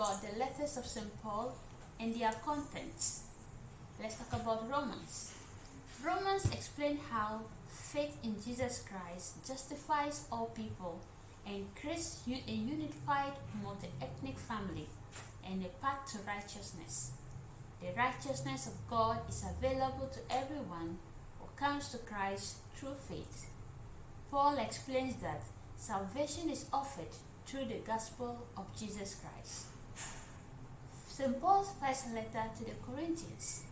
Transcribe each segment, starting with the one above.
about the letters of St. Paul and their contents. Let's talk about Romans. Romans explain how faith in Jesus Christ justifies all people and creates a unified multi-ethnic family and a path to righteousness. The righteousness of God is available to everyone who comes to Christ through faith. Paul explains that salvation is offered through the gospel of Jesus Christ. St. Paul's first letter to the Corinthians.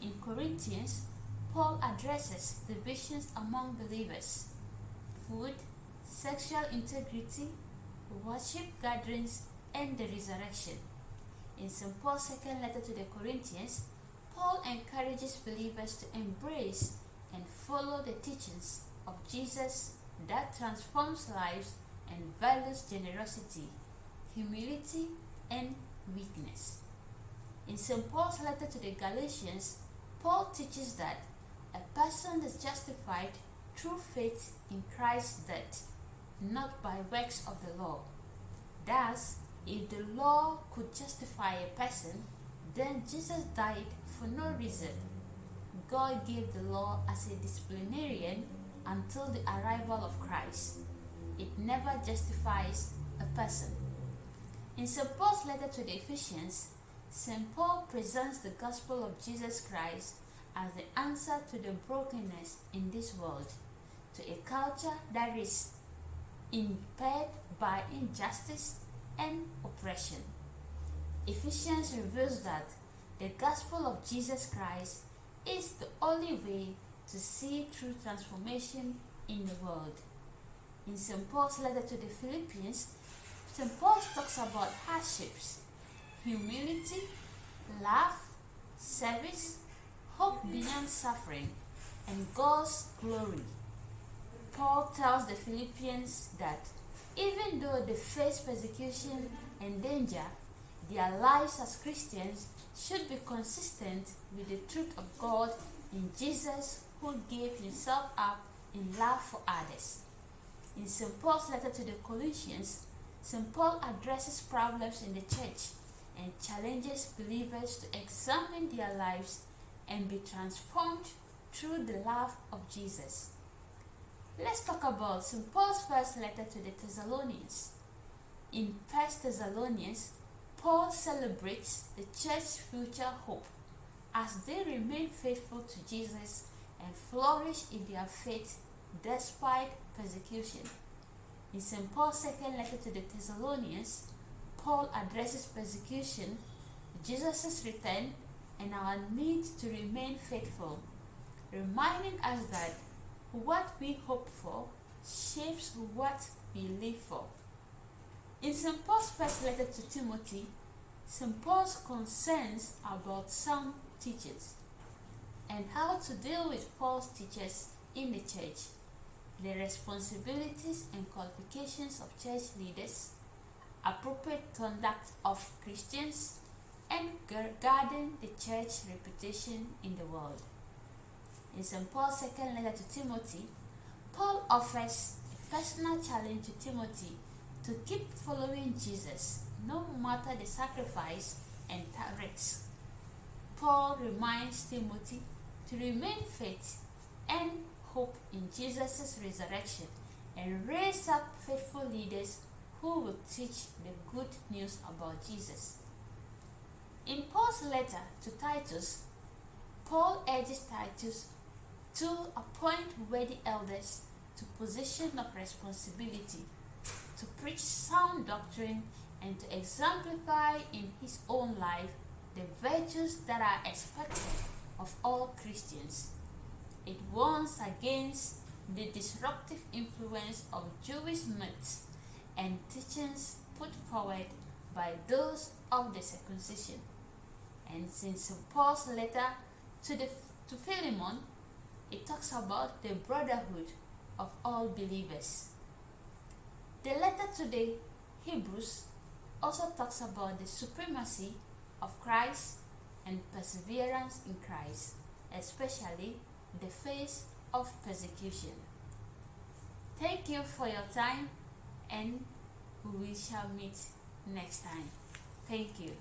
In Corinthians, Paul addresses divisions among believers: food, sexual integrity, worship gatherings, and the resurrection. In St. Paul's second letter to the Corinthians, Paul encourages believers to embrace and follow the teachings of Jesus that transforms lives and values generosity, humility, and weakness. In St. Paul's letter to the Galatians, Paul teaches that a person is justified through faith in Christ's death, not by works of the law. Thus, if the law could justify a person, then Jesus died for no reason. God gave the law as a disciplinarian until the arrival of Christ. It never justifies a person. In St. Paul's letter to the Ephesians, St. Paul presents the gospel of Jesus Christ as the answer to the brokenness in this world, to a culture that is impaired by injustice and oppression. Ephesians reveals that the gospel of Jesus Christ is the only way to see true transformation in the world. In St. Paul's letter to the Philippians, St. Paul talks about hardships, humility, love, service, hope beyond suffering, and God's glory. Paul tells the Philippians that even though they face persecution and danger, their lives as Christians should be consistent with the truth of God in Jesus, who gave himself up in love for others. In St. Paul's letter to the Colossians, St. Paul addresses problems in the church and challenges believers to examine their lives and be transformed through the love of Jesus. Let's talk about St. Paul's first letter to the Thessalonians. In 1 Thessalonians, Paul celebrates the church's future hope as they remain faithful to Jesus and flourish in their faith despite persecution. In St. Paul's second letter to the Thessalonians, Paul addresses persecution, Jesus' return, and our need to remain faithful, reminding us that what we hope for shapes what we live for. In St. Paul's first letter to Timothy, St. Paul's concerns about some teachers and how to deal with false teachers in the church, the responsibilities and qualifications of church leaders, appropriate conduct of Christians, and guarding the church's reputation in the world. In St. Paul's second letter to Timothy, Paul offers a personal challenge to Timothy to keep following Jesus, no matter the sacrifice and risks. Paul reminds Timothy to remain faith and hope in Jesus' resurrection and raise up faithful leaders who will teach the good news about Jesus. In Paul's letter to Titus, Paul urges Titus to appoint worthy elders to positions of responsibility, to preach sound doctrine, and to exemplify in his own life the virtues that are expected of all Christians. It warns against the disruptive influence of Jewish myths and teachings put forward by those of the circumcision. And since St. Paul's letter to Philemon, it talks about the brotherhood of all believers. The letter to the Hebrews also talks about the supremacy of Christ and perseverance in Christ, especially the face of persecution. Thank you for your time, and we shall meet next time. Thank you.